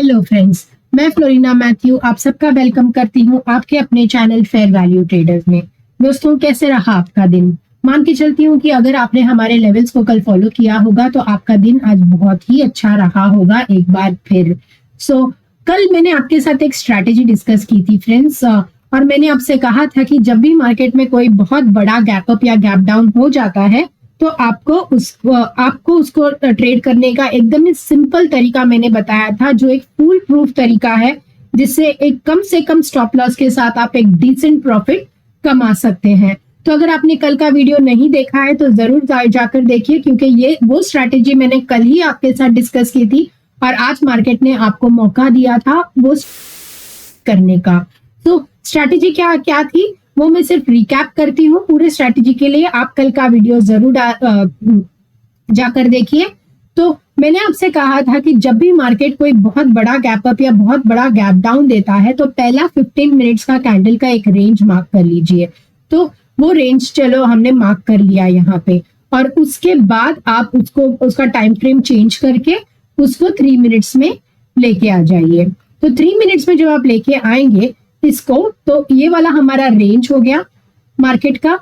Hello friends, मैं Florina Matthew आप सबका वेलकम करती हूँ आपके अपने चैनल फेयर वैल्यू ट्रेडर्स में। दोस्तों, कैसे रहा आपका दिन? मान के चलती हूँ कि अगर आपने हमारे लेवल्स को कल फॉलो किया होगा तो आपका दिन आज बहुत ही अच्छा रहा होगा एक बार फिर। कल मैंने आपके साथ एक स्ट्रैटेजी डिस्कस की थी फ्रेंड्स, और मैंने आपसे कहा था कि जब भी मार्केट में कोई बहुत बड़ा गैप अप या गैप डाउन हो जाता है तो आपको उसको ट्रेड करने का एकदम ही सिंपल तरीका मैंने बताया था, जो एक फूल प्रूफ तरीका है, जिससे एक कम से कम स्टॉप लॉस के साथ आप एक डिसेंट प्रॉफिट कमा सकते हैं। तो अगर आपने कल का वीडियो नहीं देखा है तो जरूर जाकर देखिए, क्योंकि ये वो स्ट्रैटेजी मैंने कल ही आपके साथ डिस्कस की थी और आज मार्केट ने आपको मौका दिया था वो करने का। तो स्ट्रैटेजी क्या क्या थी वो मैं सिर्फ रिकैप करती हूँ। पूरे स्ट्रैटेजी के लिए आप कल का वीडियो जरूर जाकर देखिए। तो मैंने आपसे कहा था कि जब भी मार्केट कोई बहुत बड़ा गैप अप या बहुत बड़ा गैप डाउन देता है तो पहला 15 मिनट्स का कैंडल का एक रेंज मार्क कर लीजिए। तो वो रेंज चलो हमने मार्क कर लिया यहाँ पे, और उसके बाद आप उसका टाइम फ्रेम चेंज करके उसको 3 मिनट्स में लेके आ जाइए। तो 3 मिनट्स में जब आप लेके आएंगे इसको, तो ये वाला हमारा रेंज हो गया मार्केट का।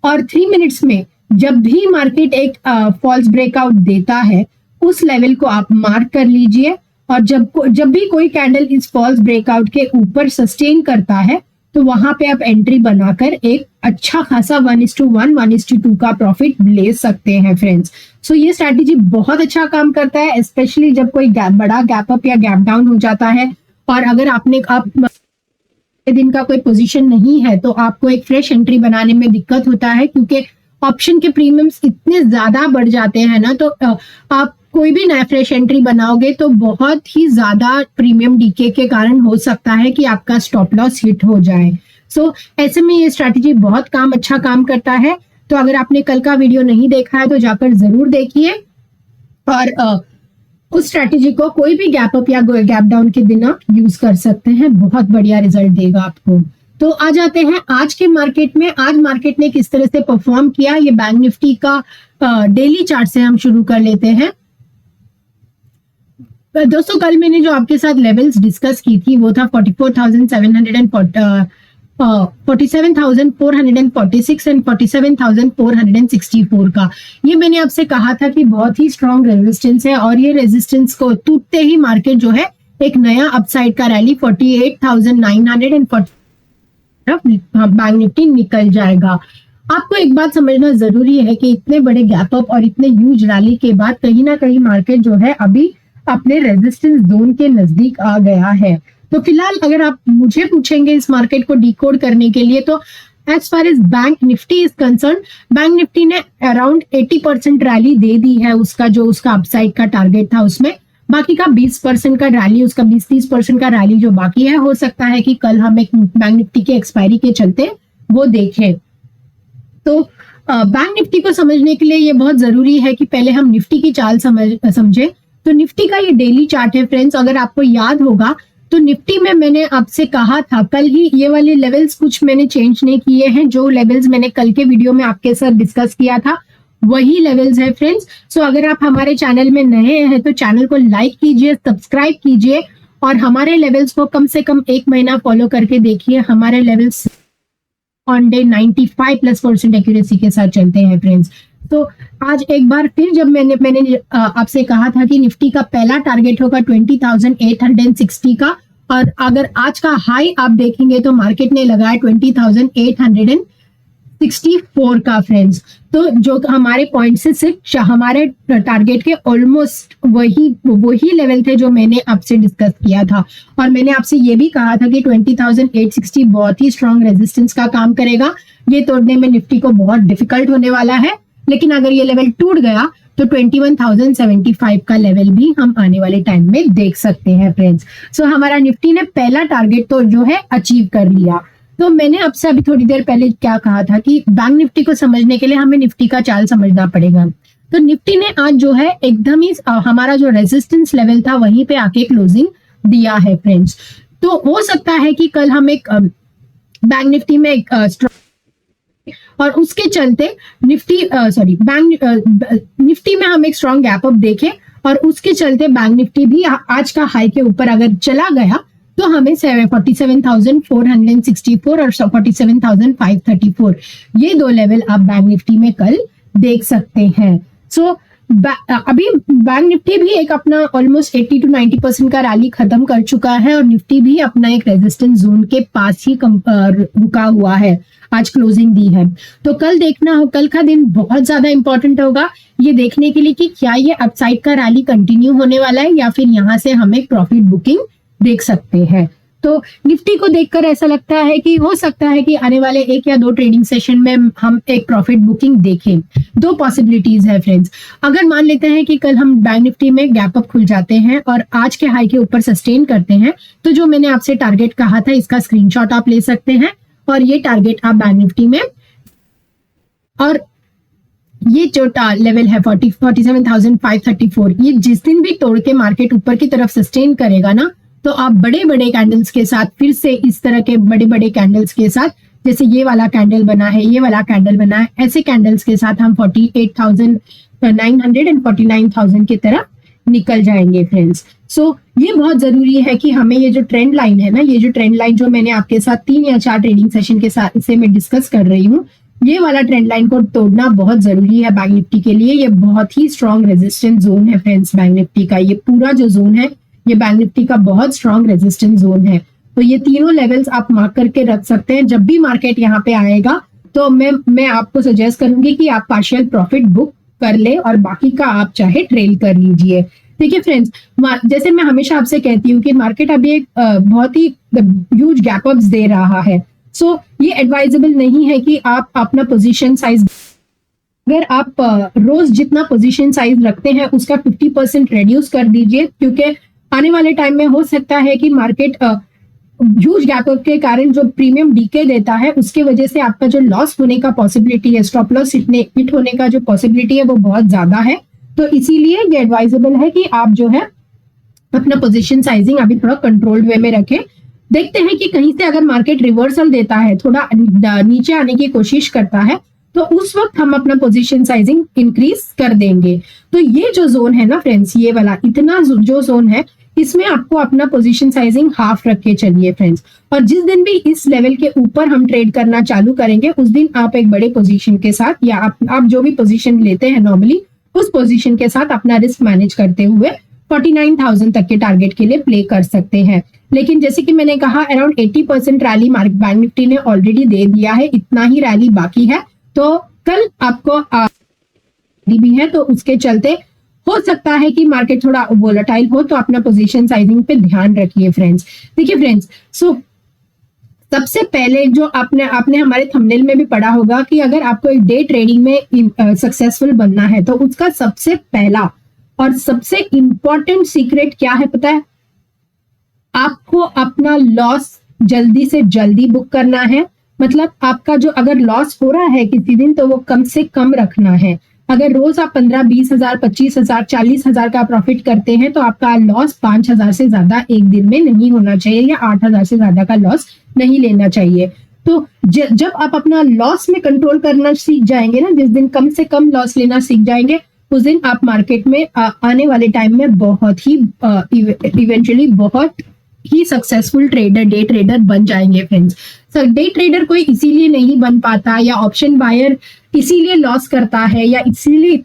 और 3 मिनट्स में जब भी मार्केट एक फॉल्स ब्रेकआउट देता है उस लेवल को आप मार्क कर लीजिए, और जब भी कोई कैंडल इस फॉल्स ब्रेकआउट के ऊपर सस्टेन करता है तो वहां पे आप एंट्री बनाकर एक अच्छा खासा 1:1 1:2 का प्रॉफिट ले सकते हैं फ्रेंड्स। ये स्ट्रैटेजी बहुत अच्छा काम करता है, स्पेशली जब कोई बड़ा गैप अप या गैप डाउन हो जाता है। और अगर आप दिन का कोई पोजीशन नहीं है तो आपको एक फ्रेश एंट्री बनाने में दिक्कत होता है, क्योंकि ऑप्शन के प्रीमियम्स इतने ज्यादा बढ़ जाते हैं ना, तो आप कोई भी नया फ्रेश एंट्री बनाओगे तो बहुत ही ज्यादा प्रीमियम डीके के कारण हो सकता है कि आपका स्टॉप लॉस हिट हो जाए। ऐसे में ये स्ट्रैटेजी बहुत अच्छा काम करता है। तो अगर आपने कल का वीडियो नहीं देखा है तो जाकर जरूर देखिए, और उस स्ट्रैटेजी को कोई भी गैप अप या गैप डाउन के दिन आप यूज कर सकते हैं, बहुत बढ़िया रिजल्ट देगा आपको। तो आ जाते हैं आज के मार्केट में। आज मार्केट ने किस तरह से परफॉर्म किया, ये बैंक निफ्टी का डेली चार्ट से हम शुरू कर लेते हैं। दोस्तों, कल मैंने जो आपके साथ लेवल्स डिस्कस की थी वो था 47,446 एंड 47,464 का। ये मैंने आपसे कहा था कि बहुत ही स्ट्रॉन्ग रेजिस्टेंस है, और ये रेजिस्टेंस को टूटते ही मार्केट जो है एक नया अपसाइड का रैली 48,940 बैंक निफ्टी निकल जाएगा। आपको एक बात समझना जरूरी है कि इतने बड़े गैप अप और इतने ह्यूज रैली के बाद कहीं ना कहीं मार्केट जो है अभी अपने रेजिस्टेंस जोन के नजदीक आ गया है। तो फिलहाल अगर आप मुझे पूछेंगे इस मार्केट को डिकोड करने के लिए, तो as far as bank Nifty is concern, bank Nifty ने अराउंड 80% रैली दे दी है उसका अपसाइड का टारगेट था उसमें। बाकी का 20% का रैली, उसका 20-30% का रैली जो बाकी है, हो सकता है कि कल हम एक बैंक निफ्टी के एक्सपायरी के चलते वो देखें। तो बैंक निफ्टी को समझने के लिए ये बहुत जरूरी है कि पहले हम निफ्टी की चाल समझे। तो निफ्टी का ये डेली चार्ट है फ्रेंड्स। अगर आपको याद होगा तो निफ्टी में मैंने आपसे कहा था कल ही, ये वाले लेवल्स कुछ मैंने चेंज नहीं किए हैं। जो लेवल्स मैंने कल के वीडियो में आपके साथ डिस्कस किया था वही लेवल्स है फ्रेंड्स। अगर आप हमारे चैनल में नए हैं तो चैनल को लाइक कीजिए, सब्सक्राइब कीजिए, और हमारे लेवल्स को कम से कम 1 महीना फॉलो करके देखिए। हमारे लेवल्स ऑन डे 95+% एक्यूरेसी के साथ चलते हैं फ्रेंड्स। तो आज एक बार फिर जब मैंने आपसे कहा था कि निफ्टी का पहला टारगेट होगा 20,860 का, और अगर आज का हाई आप देखेंगे तो मार्केट ने लगाया 20,864 का फ्रेंड्स। तो जो हमारे पॉइंट से सिर्फ हमारे टारगेट के ऑलमोस्ट वही लेवल थे जो मैंने आपसे डिस्कस किया था। और मैंने आपसे ये भी कहा था कि 20,860 बहुत ही स्ट्रॉन्ग रेजिस्टेंस का काम करेगा। ये तोड़ने में निफ्टी को बहुत डिफिकल्ट होने वाला है, लेकिन अगर ये लेवल टूट गया तो 21,075 का लेवल भी हम आने वाले टाइम में देख सकते हैं फ्रेंड्स। हमारा निफ्टी ने पहला टारगेट तो जो है अचीव कर लिया। तो मैंने आपसे अभी थोड़ी देर पहले क्या कहा था कि बैंक निफ्टी को समझने के लिए हमें निफ्टी का चाल समझना पड़ेगा। तो निफ्टी ने आज जो है एकदम ही हमारा जो रेजिस्टेंस लेवल था वहीं पे आके क्लोजिंग दिया है फ्रेंड्स। तो हो सकता है कि कल हम एक बैंक निफ्टी में एक और उसके चलते निफ्टी में हम एक स्ट्रॉन्ग गैप अप देखें और उसके चलते बैंक निफ्टी भी आज का हाई के ऊपर अगर चला गया तो हमें 47,464 और 47,534 ये दो लेवल आप बैंक निफ्टी में कल देख सकते हैं। सो अभी बैंक निफ्टी भी एक अपना ऑलमोस्ट 80 to 90% का रैली खत्म कर चुका है और निफ्टी भी अपना एक रेजिस्टेंस जोन के पास ही रुका हुआ है, आज क्लोजिंग दी है। तो कल देखना हो, कल का दिन बहुत ज्यादा इंपॉर्टेंट होगा ये देखने के लिए कि क्या ये अपसाइड का रैली कंटिन्यू होने वाला है या फिर यहाँ से हमें प्रॉफिट बुकिंग देख सकते हैं। तो निफ्टी को देखकर ऐसा लगता है कि हो सकता है कि आने वाले 1 या 2 ट्रेडिंग सेशन में हम एक प्रॉफिट बुकिंग देखें। 2 पॉसिबिलिटीज है फ्रेंड्स। अगर मान लेते हैं कि कल हम बैंक निफ्टी में गैप अप खुल जाते हैं और आज के हाई के ऊपर सस्टेन करते हैं, तो जो मैंने आपसे टारगेट कहा था इसका स्क्रीनशॉट आप ले सकते हैं और ये टारगेट आप बैंक निफ्टी में, और ये जो लेवल है 47,534, ये जिस दिन भी तोड़ के मार्केट ऊपर की तरफ सस्टेन करेगा ना, तो आप बड़े बड़े कैंडल्स के साथ फिर से इस तरह के बड़े बड़े कैंडल्स के साथ, जैसे ये वाला कैंडल बना है, ये वाला कैंडल बना है, ऐसे कैंडल्स के साथ हम 48,900 एंड 49,000 की तरफ निकल जाएंगे फ्रेंड्स। सो ये बहुत जरूरी है कि हमें ये जो ट्रेंड लाइन है ना, ये जो ट्रेंड लाइन जो मैंने आपके साथ 3 या 4 ट्रेडिंग सेशन के साथ इसे मैं डिस्कस कर रही हूँ, ये वाला ट्रेंड लाइन को तोड़ना बहुत जरूरी है बैंक निफ्टी के लिए। ये बहुत ही स्ट्रॉन्ग रेजिस्टेंस जोन है फ्रेंड्स बैंक निफ्टी का। ये पूरा जो जोन है ये बैंक निफ्टी का बहुत स्ट्रॉन्ग रेजिस्टेंस जोन है। तो ये तीनों लेवल्स आप मार्क करके रख सकते हैं। जब भी मार्केट यहाँ पे आएगा तो मैं आपको सजेस्ट करूंगी कि आप पार्शियल प्रॉफिट बुक कर ले और बाकी का आप चाहे ट्रेल कर लीजिए। देखिए फ्रेंड्स, जैसे मैं हमेशा आपसे कहती हूँ कि मार्केट अभी एक बहुत ही ह्यूज गैप अप्स दे रहा है। सो ये एडवाइजेबल नहीं है कि आप अपना पोजीशन साइज, अगर आप रोज जितना पोजीशन साइज रखते हैं उसका 50% रिड्यूस कर दीजिए, क्योंकि आने वाले टाइम में हो सकता है कि मार्केट ह्यूज गैप अप के कारण जो प्रीमियम डीके देता है उसके वजह से आपका जो लॉस होने का पॉसिबिलिटी है, स्टॉप लॉस हिट होने का जो पॉसिबिलिटी है वो बहुत ज्यादा है। तो इसीलिए ये एडवाइजेबल है कि आप जो है अपना पोजीशन साइजिंग अभी थोड़ा कंट्रोल्ड वे में रखें। देखते हैं कि कहीं से अगर मार्केट रिवर्सल देता है, थोड़ा नीचे आने की कोशिश करता है, तो उस वक्त हम अपना पोजीशन साइजिंग इंक्रीज कर देंगे। तो ये जो जोन है ना फ्रेंड्स, ये वाला इतना जो जोन है, इसमें आपको अपना पोजीशन साइजिंग हाफ रख के चलिए फ्रेंड्स। और जिस दिन भी इस लेवल के ऊपर हम ट्रेड करना चालू करेंगे उस दिन आप एक बड़े पोजीशन के साथ या आप जो भी पोजीशन लेते हैं नॉर्मली उस पोजीशन के साथ अपना रिस्क मैनेज करते हुए 49,000 तक के टारगेट के लिए प्ले कर सकते हैं। लेकिन जैसे कि मैंने कहा अराउंड 80% रैली बैंक निफ्टी ने ऑलरेडी दे दिया है, इतना ही रैली बाकी है। तो कल आपको भी है, तो उसके चलते हो सकता है कि मार्केट थोड़ा वोलेटाइल हो, तो अपना पोजीशन साइजिंग पे ध्यान रखिए फ्रेंड्स। देखिए फ्रेंड्स, सो सबसे पहले जो आपने हमारे थंबनेल में भी पढ़ा होगा कि अगर आपको एक डे ट्रेडिंग में सक्सेसफुल बनना है तो उसका सबसे पहला और सबसे इंपॉर्टेंट सीक्रेट क्या है पता है? आपको अपना लॉस जल्दी से जल्दी बुक करना है। मतलब आपका जो अगर लॉस हो रहा है किसी दिन तो वो कम से कम रखना है। अगर रोज आप 15-20 हजार, 25 हजार, 40 हजार का प्रॉफिट करते हैं तो आपका लॉस 5 हजार से ज्यादा एक दिन में नहीं होना चाहिए या 8 हजार से ज्यादा का लॉस नहीं लेना चाहिए। तो जब आप अपना लॉस में कंट्रोल करना सीख जाएंगे ना, जिस दिन कम से कम लॉस लेना सीख जाएंगे उस दिन आप मार्केट में आने वाले टाइम में बहुत ही इवेंचुअली बहुत ही सक्सेसफुल ट्रेडर, डे ट्रेडर बन जाएंगे फ्रेंड्स। डे ट्रेडर कोई इसीलिए नहीं बन पाता या ऑप्शन बायर इसीलिए लॉस करता है या इसीलिए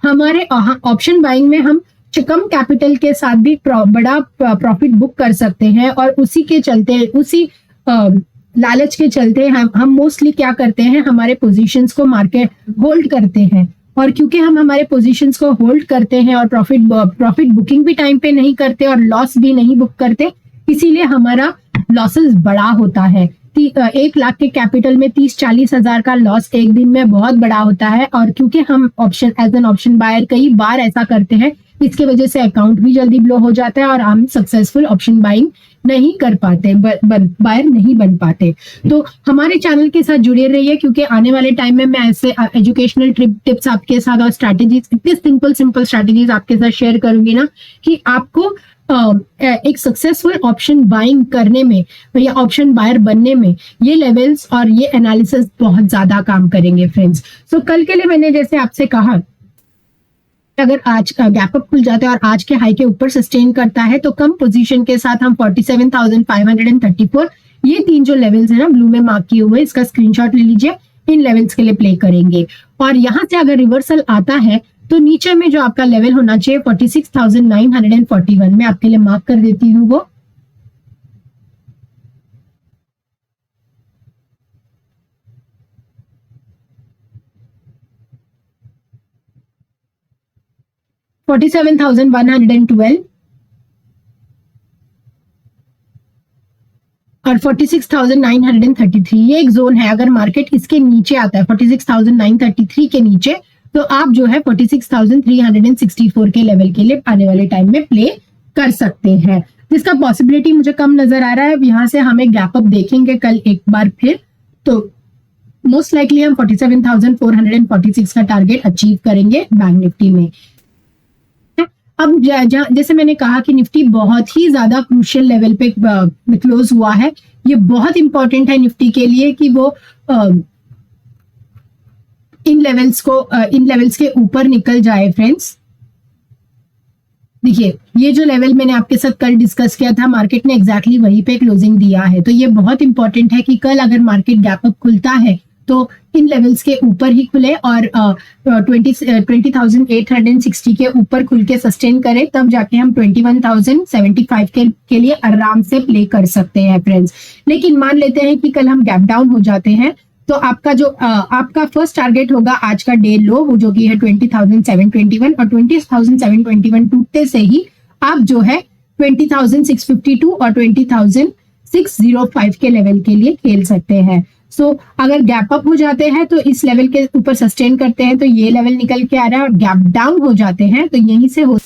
हमारे ऑप्शन बाइंग में हम कम कैपिटल के साथ भी बड़ा प्रॉफिट बुक कर सकते हैं। और उसी के चलते, उसी लालच के चलते हम मोस्टली क्या करते हैं, हमारे पोजीशंस को मार्केट होल्ड करते हैं। और क्योंकि हम हमारे पोजीशंस को होल्ड करते हैं और प्रॉफिट बुकिंग भी टाइम पे नहीं करते और लॉस भी नहीं बुक करते, इसीलिए हमारा लॉसेस बड़ा होता है। 1 लाख के कैपिटल में 30-40 हजार का लॉस एक दिन में बहुत बड़ा होता है। और क्योंकि हम option as an option buyer कई बार ऐसा करते हैं, इसके वजह से अकाउंट भी जल्दी ब्लो हो जाता है और हम सक्सेसफुल ऑप्शन बाइंग नहीं कर पाते, बायर नहीं बन पाते। तो हमारे चैनल के साथ जुड़े रहिए, क्योंकि आने वाले टाइम में मैं ऐसे एजुकेशनल टिप्स आपके साथ और स्ट्रैटेजीज, इतने सिंपल स्ट्रैटेजीज आपके साथ शेयर करूंगी ना कि आपको एक सक्सेसफुल ऑप्शन बाइंग करने में या ऑप्शन बायर बनने में ये लेवल्स और ये एनालिसिस बहुत ज्यादा काम करेंगे फ्रेंड्स। सो कल के लिए मैंने जैसे आपसे कहा अगर आज का गैप अप खुल जाता है और आज के हाई के ऊपर सस्टेन करता है तो कम पोजीशन के साथ हम 47,534 ये 3 जो लेवल्स है ना ब्लू में मार्क किए हुए, इसका स्क्रीनशॉट ले लीजिए, इन लेवल्स के लिए प्ले करेंगे। और यहाँ से अगर रिवर्सल आता है तो नीचे में जो आपका लेवल होना चाहिए 46,941 में आपके लिए मार्क कर देती हूँ वो। $47,112 और 46,933 ये एक जोन है। अगर मार्केट इसके नीचे आता है 46,933 के नीचे तो आप जो है 46,364 के लेवल के लिए आने वाले टाइम में प्ले कर सकते हैं, जिसका पॉसिबिलिटी मुझे कम नजर आ रहा है। यहाँ से हमें गैप अप देखेंगे कल एक बार फिर तो मोस्ट लाइकली हम 47,446 का टारगेट अचीव करेंगे बैंक निफ्टी में। अब जैसे मैंने कहा कि निफ्टी बहुत ही ज्यादा क्रूशियल लेवल पे क्लोज हुआ है, ये बहुत इंपॉर्टेंट है निफ्टी के लिए कि वो इन लेवल्स के ऊपर निकल जाए फ्रेंड्स। देखिए ये जो लेवल मैंने आपके साथ कल डिस्कस किया था, मार्केट ने एग्जैक्टली वहीं पे क्लोजिंग दिया है, तो ये बहुत इंपॉर्टेंट है कि कल अगर मार्केट गैप अप खुलता है तो इन लेवल्स के ऊपर ही खुले और 20,860 के ऊपर खुल के सस्टेन करे, तब जाके हम 21,075 के लिए आराम से प्ले कर सकते हैं फ्रेंड्स। लेकिन मान लेते हैं कि कल हम गैप डाउन हो जाते हैं तो आपका फर्स्ट टारगेट होगा आज का डे लो, वो जो कि है 20,721 और 20,721 टूटते से ही आप जो है 20,652 और 20,605 के लेवल के लिए खेल सकते हैं। सो अगर गैप अप हो जाते हैं तो इस लेवल के ऊपर सस्टेन करते हैं तो ये लेवल निकल के आ रहा है, और गैप डाउन हो जाते हैं तो यहीं से हो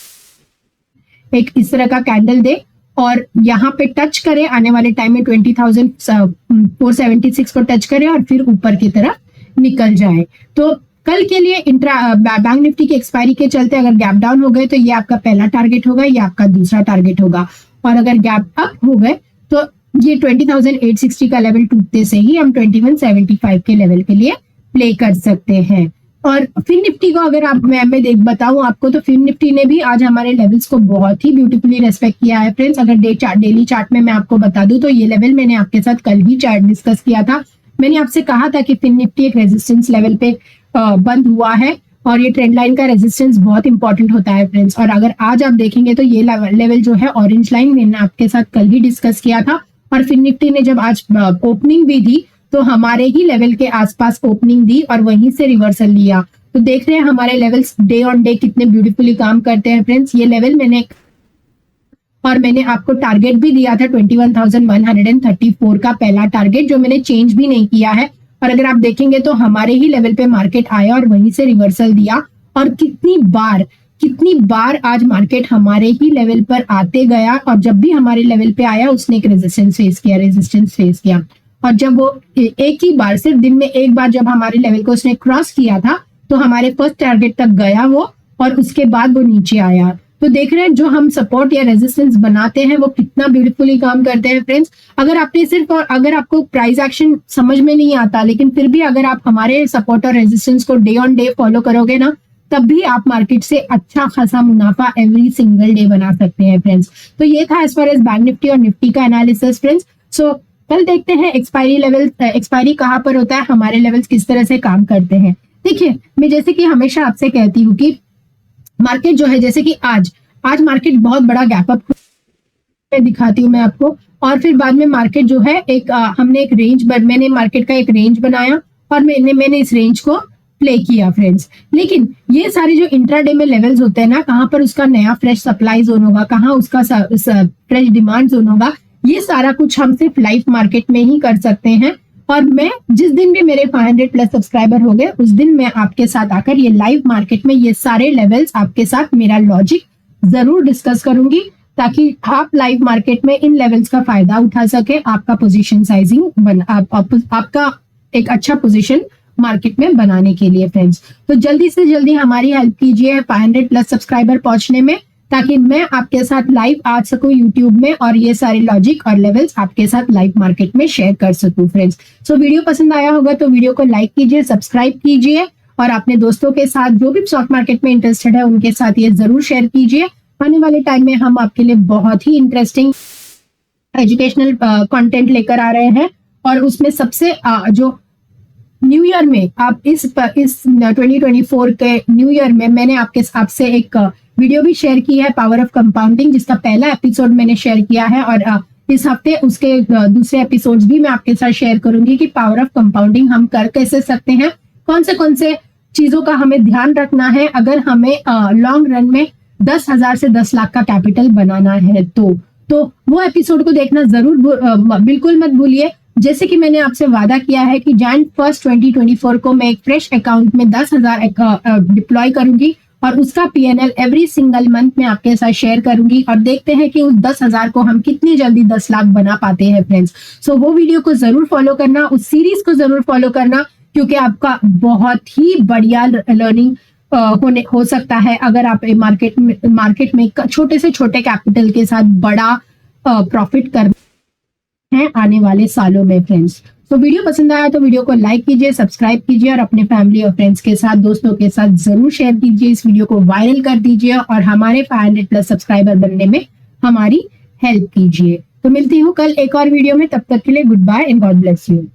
एक इस तरह का कैंडल दे और यहाँ पे टच करे आने वाले टाइम में 20,476 को टच करे और फिर ऊपर की तरफ निकल जाए। तो कल के लिए बैंक निफ्टी की एक्सपायरी के चलते अगर गैप डाउन हो गए तो ये आपका पहला टारगेट होगा, ये आपका दूसरा टारगेट होगा, और अगर गैप अप हो गए तो ये 20,860 का लेवल टूटते से ही हम 2175 के लेवल के लिए प्ले कर सकते हैं। और फिन निफ्टी को अगर मैं बताऊं आपको तो फिन निफ्टी ने भी आज हमारे लेवल्स को बहुत ही ब्यूटीफुली रेस्पेक्ट किया है फ्रेंड्स। अगर डेली चार्ट में मैं आपको बता दूं तो ये लेवल मैंने आपके साथ कल ही चार्ट डिस्कस किया था। मैंने आपसे कहा था कि फिन निफ्टी एक रेजिस्टेंस लेवल पे बंद हुआ है और ये ट्रेंड लाइन का रेजिस्टेंस बहुत इंपॉर्टेंट होता है फ्रेंड्स। और अगर आज आप देखेंगे तो ये लेवल जो है ऑरेंज लाइन मैंने आपके साथ कल ही डिस्कस किया था, और फिन निफ्टी ने जब आज ओपनिंग भी दी तो हमारे ही लेवल के आसपास ओपनिंग दी और वहीं से रिवर्सल लिया। तो देख रहे हैं हमारे लेवल्स डे ऑन डे कितने ब्यूटीफुली काम करते हैं फ्रेंड्स। ये लेवल मैंने आपको टारगेट भी दिया था 21,134 का पहला टारगेट, जो मैंने चेंज भी नहीं किया है। और अगर आप देखेंगे तो हमारे ही लेवल पे मार्केट आया और वहीं से रिवर्सल दिया, और कितनी बार आज मार्केट हमारे ही लेवल पर आते गया, और जब भी हमारे लेवल पे आया उसने एक रेजिस्टेंस फेस किया। और जब वो एक ही बार सिर्फ दिन में एक बार जब हमारे लेवल को उसने क्रॉस किया था तो हमारे फर्स्ट टारगेट तक गया वो, और उसके बाद वो नीचे आया। तो देख रहे हैं जो हम सपोर्ट या रेजिस्टेंस बनाते हैं वो कितना ब्यूटीफुली काम करते हैं फ्रेंड्स। अगर आपको प्राइस एक्शन समझ में नहीं आता, लेकिन फिर भी अगर आप हमारे सपोर्ट और रेजिस्टेंस को डे ऑन डे फॉलो करोगे ना, तब भी आप मार्केट से अच्छा खासा मुनाफा एवरी सिंगल डे बना सकते हैं फ्रेंड्स। तो ये था as far as bank Nifty और निफ्टी का एनालिसिस फ्रेंड्स। सो कल देखते हैं एक्सपायरी कहाँ पर होता है, हमारे लेवल्स किस तरह से काम करते हैं। देखिए मैं जैसे कि हमेशा आपसे कहती हूँ कि मार्केट जो है, जैसे कि आज मार्केट बहुत बड़ा गैप अप दिखाती हूँ मैं आपको, और फिर बाद में मार्केट जो है मैंने मार्केट का एक रेंज बनाया और मैंने इस रेंज को प्ले किया फ्रेंड्स। लेकिन ये सारे जो इंट्राडे में लेवल्स होते हैं ना, कहाँ पर उसका नया फ्रेश सप्लाई जोन होगा, कहाँ उसका फ्रेश डिमांड जोन होगा, ये सारा कुछ हम सिर्फ लाइव मार्केट में ही कर सकते हैं। और मैं जिस दिन भी मेरे 500 प्लस सब्सक्राइबर हो गए उस दिन मैं आपके साथ आकर ये लाइव मार्केट में ये सारे लेवल्स आपके साथ मेरा लॉजिक जरूर डिस्कस करूंगी, ताकि आप लाइव मार्केट में इन लेवल्स का फायदा उठा सके, आपका पोजीशन साइजिंग आपका एक अच्छा पोजीशन मार्केट में बनाने के लिए फ्रेंड्स। तो जल्दी से जल्दी हमारी हेल्प कीजिए 500 प्लस सब्सक्राइबर पहुंचने में, ताकि मैं आपके साथ लाइव आ सकूं यूट्यूब में और ये सारे लॉजिक और लेवल्स आपके साथ लाइव मार्केट में शेयर कर सकूं फ्रेंड्स। सो वीडियो पसंद आया होगा तो वीडियो को लाइक कीजिए, सब्सक्राइब कीजिए और अपने दोस्तों के साथ जो भी स्टॉक मार्केट में इंटरेस्टेड है उनके साथ ये जरूर शेयर कीजिए। आने वाले टाइम में हम आपके लिए बहुत ही इंटरेस्टिंग एजुकेशनल कंटेंट लेकर आ रहे हैं, और उसमें सबसे जो न्यू ईयर में आप इस 2024 के न्यू ईयर में मैंने आपसे एक वीडियो भी शेयर की है, पावर ऑफ कंपाउंडिंग, जिसका पहला एपिसोड मैंने शेयर किया है, और इस हफ्ते उसके दूसरे एपिसोड्स भी मैं आपके साथ शेयर करूंगी कि पावर ऑफ कंपाउंडिंग हम कर कैसे सकते हैं, कौन से चीजों का हमें ध्यान रखना है अगर हमें लॉन्ग रन में 10,000 से 10 लाख का कैपिटल बनाना है। तो वो एपिसोड को देखना जरूर बिल्कुल मत भूलिए। जैसे कि मैंने आपसे वादा किया है कि Jan 1 2024 को मैं एक फ्रेश अकाउंट में 10,000 डिप्लॉय करूंगी, और उसका PNL एवरी सिंगल मंथ में आपके साथ शेयर करूंगी, और देखते हैं कि उस 10,000 को हम कितनी जल्दी 10 लाख बना पाते हैं फ्रेंड्स। सो वो वीडियो को जरूर फॉलो करना, उस सीरीज को जरूर फॉलो करना, क्योंकि आपका बहुत ही बढ़िया लर्निंग हो सकता है अगर आप मार्केट में छोटे से छोटे कैपिटल के साथ बड़ा प्रॉफिट कर हैं आने वाले सालों में फ्रेंड्स। तो वीडियो पसंद आया तो वीडियो को लाइक कीजिए, सब्सक्राइब कीजिए, और अपने फैमिली और फ्रेंड्स के साथ, दोस्तों के साथ जरूर शेयर कीजिए। इस वीडियो को वायरल कर दीजिए और हमारे 500+ सब्सक्राइबर बनने में हमारी हेल्प कीजिए। तो मिलती हूँ कल एक और वीडियो में, तब तक के लिए good bye and God bless you.